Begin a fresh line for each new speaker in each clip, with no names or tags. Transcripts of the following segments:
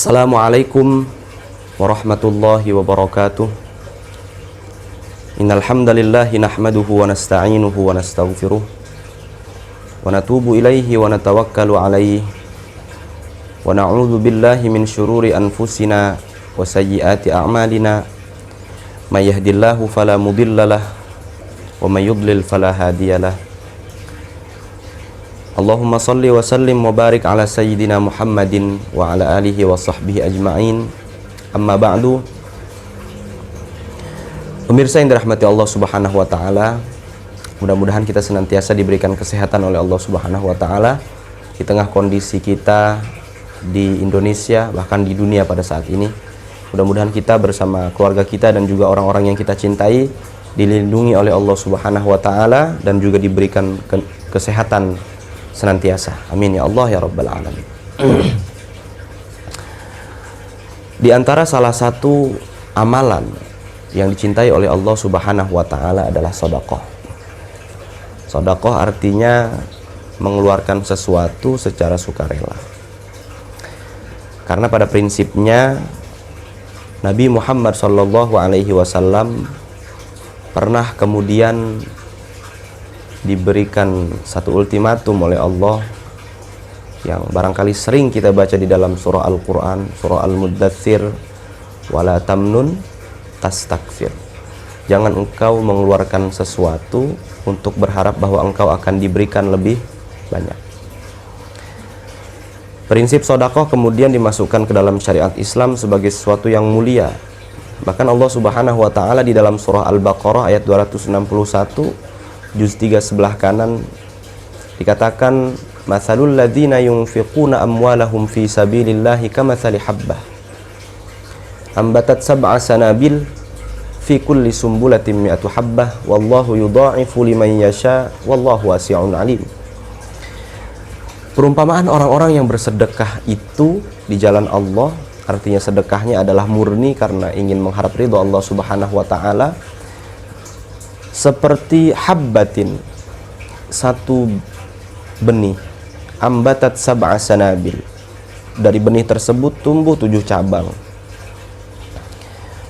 Assalamualaikum warahmatullahi wabarakatuh. Innal hamdalillahi nahmaduhu wa nasta'inuhu wa nastaghfiruh wa natubu ilaihi wa natawakkalu alaihi wa na'udzu billahi min syururi anfusina wa sayyiati a'malina may yahdihillahu fala mudhillalah wa may yudlil fala hadiyalah. Allahumma salli wa sallim wa barik ala sayyidina Muhammadin wa ala alihi wa sahbihi ajma'in. Amma ba'du. Pemirsa yang dirahmati Allah Subhanahu wa taala, mudah-mudahan kita senantiasa diberikan kesehatan oleh Allah Subhanahu wa taala di tengah kondisi kita di Indonesia, bahkan di dunia pada saat ini. Mudah-mudahan kita bersama keluarga kita dan juga orang-orang yang kita cintai dilindungi oleh Allah Subhanahu wa taala dan juga diberikan kesehatan senantiasa. Amin ya Allah ya rabbal alamin. Di antara salah satu amalan yang dicintai oleh Allah Subhanahu wa taala adalah sedekah. Sedekah artinya mengeluarkan sesuatu secara sukarela. Karena pada prinsipnya Nabi Muhammad sallallahu alaihi wasallam pernah kemudian diberikan satu ultimatum oleh Allah yang barangkali sering kita baca di dalam surah Al-Quran, surah Al-Muddathir, wala tamnun tastakfir. Jangan engkau mengeluarkan sesuatu untuk berharap bahwa engkau akan diberikan lebih banyak. Prinsip sedekah kemudian dimasukkan ke dalam syariat Islam sebagai sesuatu yang mulia. Bahkan Allah Subhanahu wa taala di dalam surah Al-Baqarah ayat 261 juz 3 sebelah kanan dikatakan matsalul ladzina yunfiquna amwalahum fi sabilillahi kamatsali habbah ambatat sab'a sanabil fi kulli sumbulatin mi'atu habbah wallahu yudha'ifu liman yasha wallahu wasi'un alim. Perumpamaan orang-orang yang bersedekah itu di jalan Allah, artinya sedekahnya adalah murni karena ingin mengharap ridha Allah Subhanahu wa taala, seperti habbatin, satu benih, ambatat sab'a sanabil, dari benih tersebut tumbuh 7 cabang,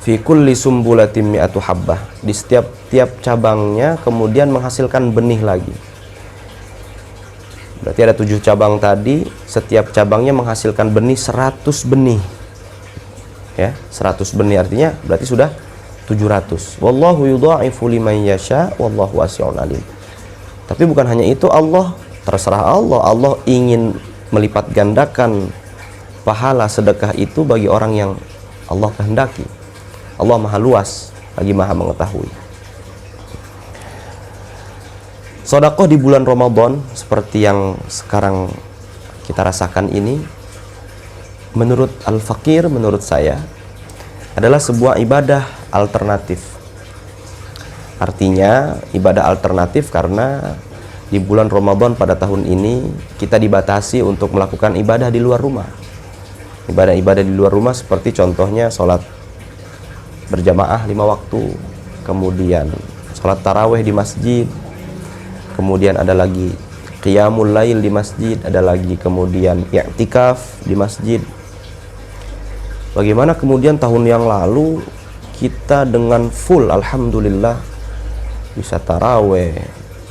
fi kulli sumbulatin mi'atu habbah, di setiap cabangnya kemudian menghasilkan benih lagi. Berarti ada 7 cabang tadi, setiap cabangnya menghasilkan benih 100 benih ya, 100 benih artinya berarti sudah 700. Wallahu yudha'ifu liman yasha wallahu wasi'un alim. Tapi bukan hanya itu, Allah, terserah Allah ingin melipat gandakan pahala sedekah itu bagi orang yang Allah kehendaki. Allah Maha luas lagi Maha mengetahui. Sedekah di bulan Ramadan seperti yang sekarang kita rasakan ini, menurut Al-Fakir, menurut saya adalah sebuah ibadah alternatif. Artinya ibadah alternatif karena di bulan Ramadan pada tahun ini kita dibatasi untuk melakukan ibadah di luar rumah. Ibadah-ibadah di luar rumah seperti contohnya sholat berjamaah 5 waktu, kemudian sholat tarawih di masjid, kemudian ada lagi qiyamul lail di masjid, ada lagi kemudian i'tikaf di masjid. Bagaimana kemudian tahun yang lalu kita dengan full, alhamdulillah, bisa taraweh,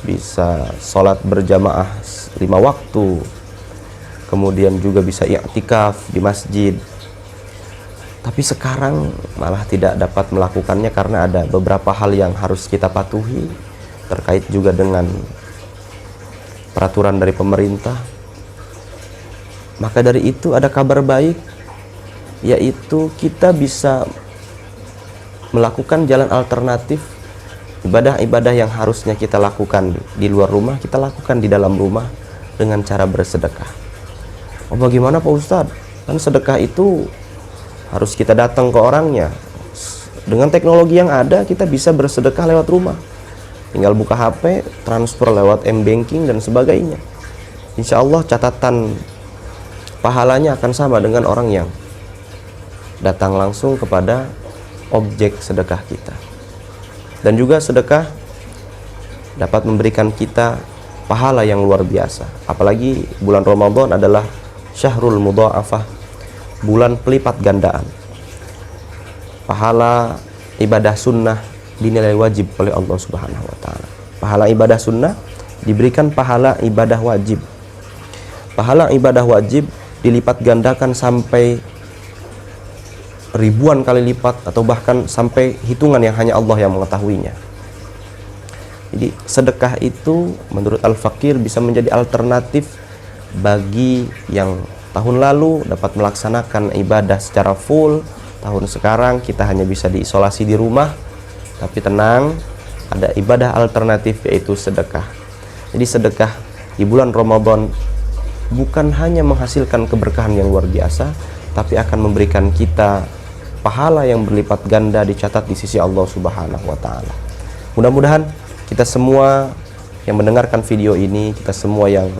bisa sholat berjamaah 5 waktu, kemudian juga bisa i'tikaf di masjid. Tapi sekarang malah tidak dapat melakukannya karena ada beberapa hal yang harus kita patuhi terkait juga dengan peraturan dari pemerintah. Maka dari itu ada kabar baik, yaitu kita bisa melakukan jalan alternatif. Ibadah-ibadah yang harusnya kita lakukan di luar rumah, kita lakukan di dalam rumah dengan cara bersedekah. Oh, bagaimana Pak Ustadz? Kan sedekah itu harus kita datang ke orangnya. Dengan teknologi yang ada, kita bisa bersedekah lewat rumah. Tinggal buka HP, transfer lewat M-Banking dan sebagainya. Insya Allah catatan pahalanya akan sama dengan orang yang datang langsung kepada objek sedekah kita. Dan juga sedekah dapat memberikan kita pahala yang luar biasa. Apalagi bulan Ramadan adalah syahrul mudha'afah, bulan pelipat gandaan. Pahala ibadah sunnah dinilai wajib oleh Allah Subhanahu wa taala. Pahala ibadah sunnah diberikan pahala ibadah wajib. Pahala ibadah wajib dilipat gandakan sampai ribuan kali lipat atau bahkan sampai hitungan yang hanya Allah yang mengetahuinya. Jadi sedekah itu menurut Al-Fakir bisa menjadi alternatif bagi yang tahun lalu dapat melaksanakan ibadah secara full. Tahun sekarang kita hanya bisa diisolasi di rumah, tapi tenang, ada ibadah alternatif yaitu sedekah. Jadi sedekah di bulan Ramadan bukan hanya menghasilkan keberkahan yang luar biasa, tapi akan memberikan kita pahala yang berlipat ganda dicatat di sisi Allah Subhanahu wa taala. Mudah-mudahan kita semua yang mendengarkan video ini, kita semua yang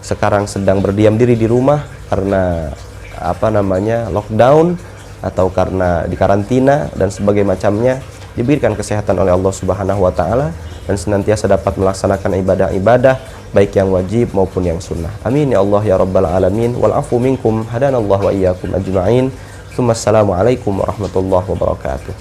sekarang sedang berdiam diri di rumah karena lockdown atau karena dikarantina dan sebagainya macamnya, diberikan kesehatan oleh Allah Subhanahu wa taala dan senantiasa dapat melaksanakan ibadah-ibadah baik yang wajib maupun yang sunnah. Amin ya Allah ya rabbal alamin. Wal afu minkum hadanallahu wa iyyakum ajma'in. Assalamualaikum warahmatullahi wabarakatuh.